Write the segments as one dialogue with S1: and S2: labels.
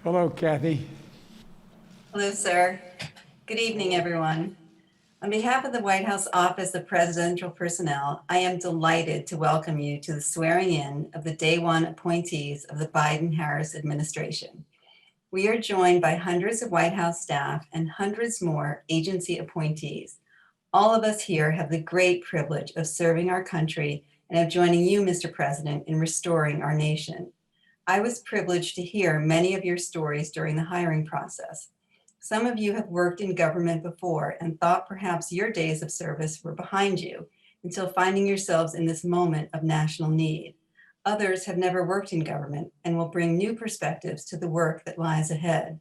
S1: Hello, Kathy.
S2: Hello, sir. Good evening, everyone. On behalf of the White House Office of Presidential Personnel, I am delighted to welcome you to the swearing in of the Day One appointees of the Biden-Harris administration. We are joined by hundreds of White House staff and hundreds more agency appointees. All of us here have the great privilege of serving our country and of joining you, Mr. President, in restoring our nation. I was privileged to hear many of your stories during the hiring process. Some of you have worked in government before and thought perhaps your days of service were behind you until finding yourselves in this moment of national need. Others have never worked in government and will bring new perspectives to the work that lies ahead.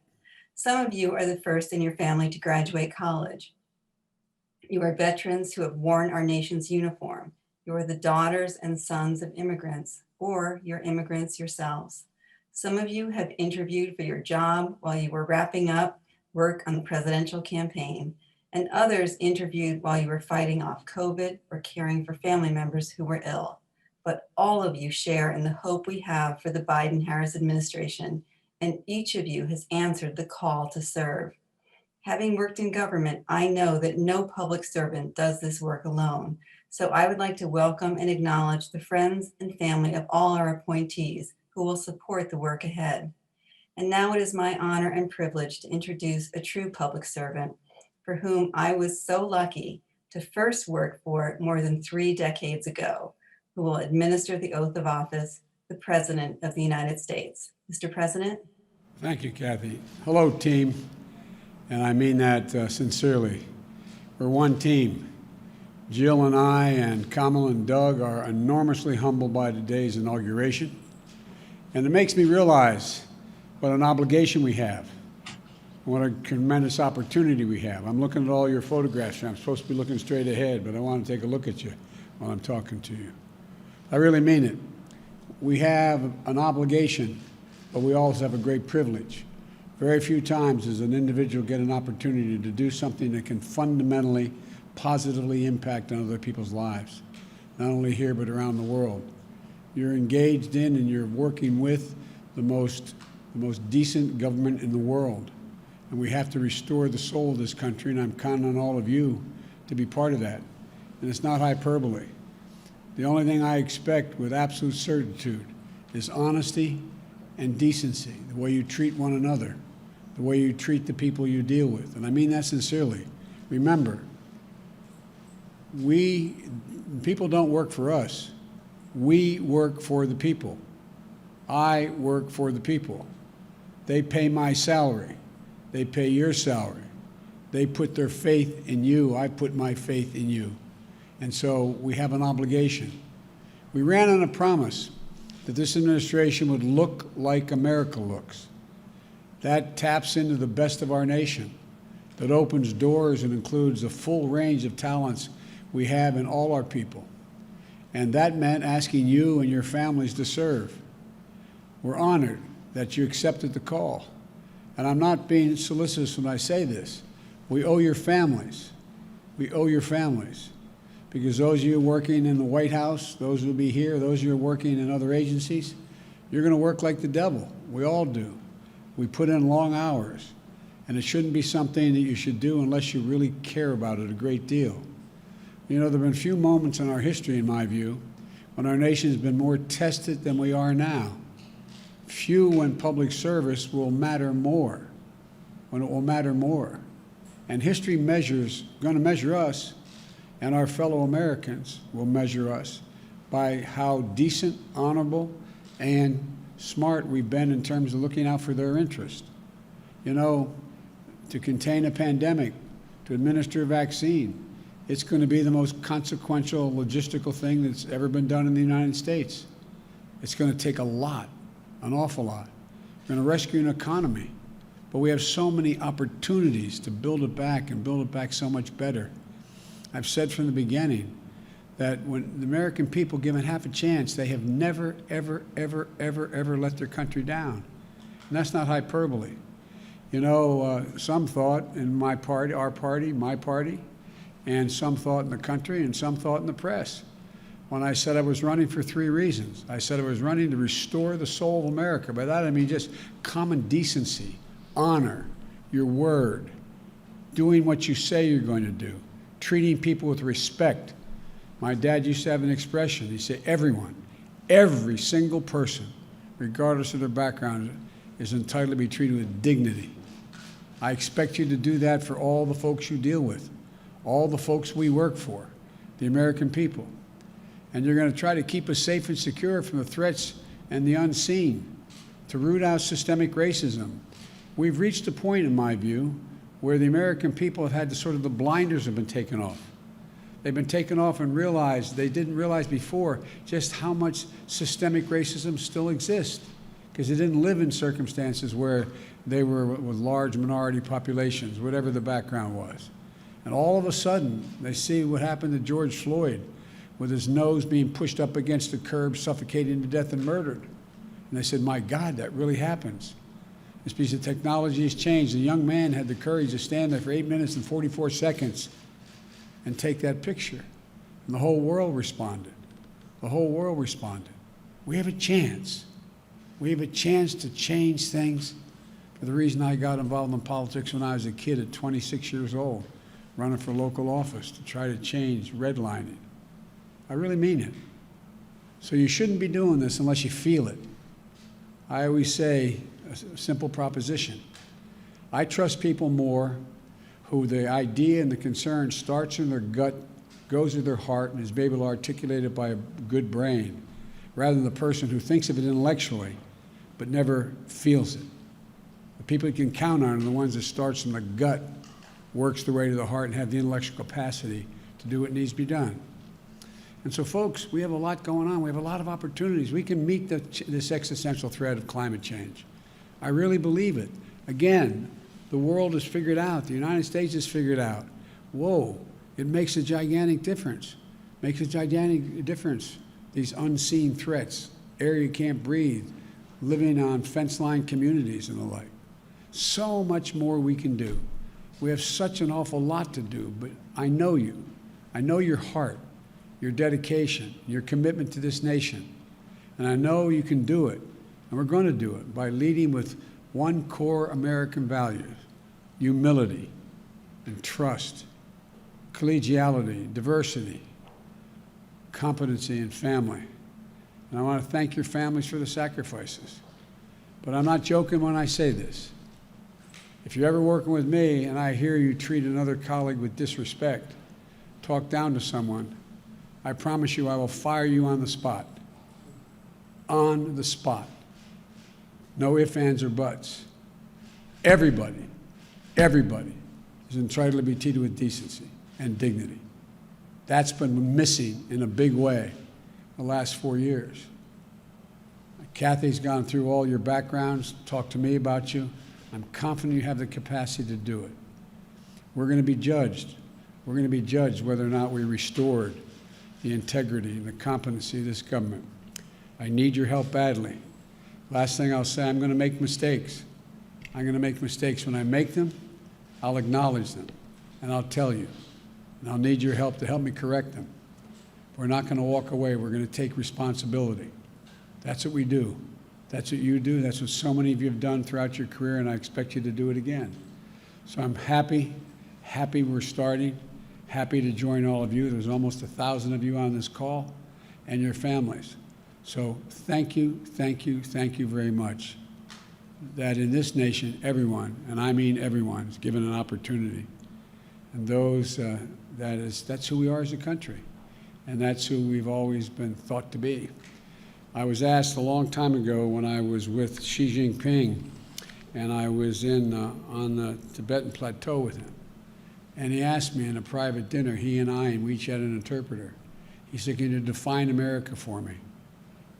S2: Some of you are the first in your family to graduate college. You are veterans who have worn our nation's uniform. You are the daughters and sons of immigrants, or you're immigrants yourselves. Some of you have interviewed for your job while you were wrapping up work on the presidential campaign, and others interviewed while you were fighting off COVID or caring for family members who were ill. But all of you share in the hope we have for the Biden-Harris administration, and each of you has answered the call to serve. Having worked in government, I know that no public servant does this work alone. So I would like to welcome and acknowledge the friends and family of all our appointees who will support the work ahead. And now it is my honor and privilege to introduce a true public servant for whom I was so lucky to first work for more than 3 decades ago, who will administer the oath of office, the President of the United States. Mr. President.
S1: Thank you, Kathy. Hello, team. And I mean that sincerely. We're one team. Jill and I and Kamala and Doug are enormously humbled by today's inauguration. And it makes me realize what an obligation we have, what a tremendous opportunity we have. I'm looking at all your photographs. I'm supposed to be looking straight ahead, but I want to take a look at you while I'm talking to you. I really mean it. We have an obligation, but we also have a great privilege. Very few times does an individual get an opportunity to do something that can fundamentally, positively impact on other people's lives, not only here but around the world. You're engaged in and you're working with the most decent government in the world. And we have to restore the soul of this country, and I'm counting on all of you to be part of that. And it's not hyperbole. The only thing I expect with absolute certitude is honesty and decency, the way you treat one another, the way you treat the people you deal with. And I mean that sincerely. Remember, people don't work for us. We work for the people. I work for the people. They pay my salary. They pay your salary. They put their faith in you. I put my faith in you. And so we have an obligation. We ran on a promise that this administration would look like America looks. That taps into the best of our nation, that opens doors and includes a full range of talents we have in all our people. And that meant asking you and your families to serve. We're honored that you accepted the call. And I'm not being solicitous when I say this. We owe your families. We owe your families. Because those of you working in the White House, those who will be here, those of you working in other agencies, you're going to work like the devil. We all do. We put in long hours. And it shouldn't be something that you should do unless you really care about it a great deal. You know, there have been few moments in our history, in my view, when our nation has been more tested than we are now. Few when public service will matter more, when it will matter more. And history going to measure us, and our fellow Americans will measure us by how decent, honorable, and smart we've been in terms of looking out for their interest. You know, to contain a pandemic, to administer a vaccine, it's going to be the most consequential logistical thing that's ever been done in the United States. It's going to take a lot, an awful lot. We're going to rescue an economy, but we have so many opportunities to build it back and build it back so much better. I've said from the beginning that when the American people given half a chance, they have never, ever, ever, ever, ever let their country down. And that's not hyperbole. You know, some thought in my party, our party, my party, and some thought in the country, and some thought in the press, when I said I was running for 3 reasons. I said I was running to restore the soul of America. By that I mean just common decency, honor, your word, doing what you say you're going to do, treating people with respect. My dad used to have an expression. He said, everyone, every single person, regardless of their background, is entitled to be treated with dignity. I expect you to do that for all the folks you deal with, all the folks we work for, the American people. And you're going to try to keep us safe and secure from the threats and the unseen, to root out systemic racism. We've reached a point, in my view, where the American people have had the blinders have been taken off. They've been taken off and realized, they didn't realize before, just how much systemic racism still exists, because they didn't live in circumstances where they were with large minority populations, whatever the background was. And all of a sudden, they see what happened to George Floyd, with his nose being pushed up against the curb, suffocated to death and murdered. And they said, my God, that really happens. This piece of technology has changed. The young man had the courage to stand there for 8 minutes and 44 seconds and take that picture. And the whole world responded. The whole world responded. We have a chance. We have a chance to change things. For the reason I got involved in politics when I was a kid at 26 years old, running for local office to try to change redlining. I really mean it. So you shouldn't be doing this unless you feel it. I always say a simple proposition. I trust people more who the idea and the concern starts in their gut, goes to their heart, and is able to articulate it by a good brain, rather than the person who thinks of it intellectually but never feels it. The people you can count on are the ones that starts from the gut, works their way to the heart, and have the intellectual capacity to do what needs to be done. And so, folks, we have a lot going on. We have a lot of opportunities. We can meet this existential threat of climate change. I really believe it. Again, the world has figured out, the United States has figured out, whoa, it makes a gigantic difference. Makes a gigantic difference, these unseen threats, air you can't breathe, living on fence-line communities and the like. So much more we can do. We have such an awful lot to do, but I know you. I know your heart, your dedication, your commitment to this nation. And I know you can do it, and we're going to do it by leading with one core American value: humility and trust, collegiality, diversity, competency, and family. And I want to thank your families for the sacrifices. But I'm not joking when I say this. If you're ever working with me and I hear you treat another colleague with disrespect, talk down to someone, I promise you I will fire you on the spot. On the spot. No ifs, ands, or buts. Everybody is entitled to be treated with decency and dignity. That's been missing in a big way the last 4 years. Kathy's gone through all your backgrounds, talked to me about you. I'm confident you have the capacity to do it. We're going to be judged. We're going to be judged whether or not we restored the integrity and the competency of this government. I need your help badly. Last thing I'll say, I'm going to make mistakes. I'm going to make mistakes. When I make them, I'll acknowledge them, and I'll tell you. And I'll need your help to help me correct them. We're not going to walk away. We're going to take responsibility. That's what we do. That's what you do. That's what so many of you have done throughout your career, and I expect you to do it again. So I'm happy we're starting, happy to join all of you. There's almost 1,000 of you on this call, and your families. So thank you very much. That in this nation, everyone, and I mean everyone, is given an opportunity. And those, that's who we are as a country. And that's who we've always been thought to be. I was asked a long time ago when I was with Xi Jinping, and I was on the Tibetan plateau with him. And he asked me in a private dinner, he and I, and we each had an interpreter. He said, can you define America for me?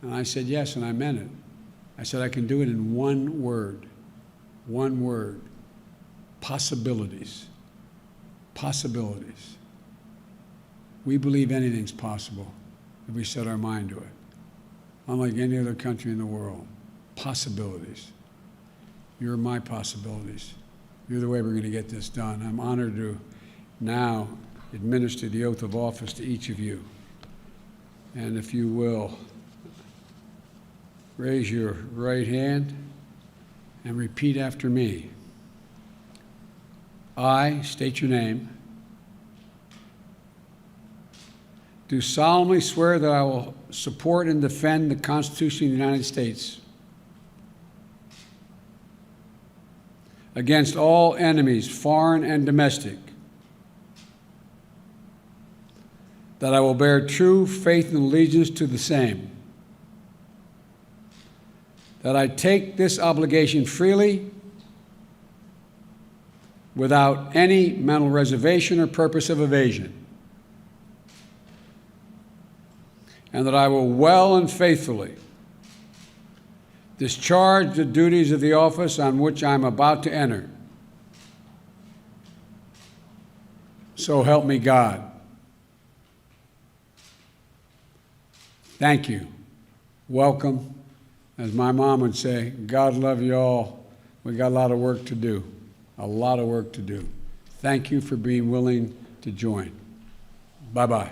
S1: And I said, yes, and I meant it. I said, I can do it in one word, possibilities. Possibilities. We believe anything's possible if we set our mind to it. Unlike any other country in the world, possibilities. You're my possibilities. You're the way we're going to get this done. I'm honored to now administer the oath of office to each of you. And if you will, raise your right hand and repeat after me. I state your name. Do solemnly swear that I will support and defend the Constitution of the United States against all enemies, foreign and domestic, that I will bear true faith and allegiance to the same, that I take this obligation freely without any mental reservation or purpose of evasion, and that I will well and faithfully discharge the duties of the office on which I am about to enter. So help me God. Thank you. Welcome. As my mom would say, God love you all. We got a lot of work to do. A lot of work to do. Thank you for being willing to join. Bye-bye.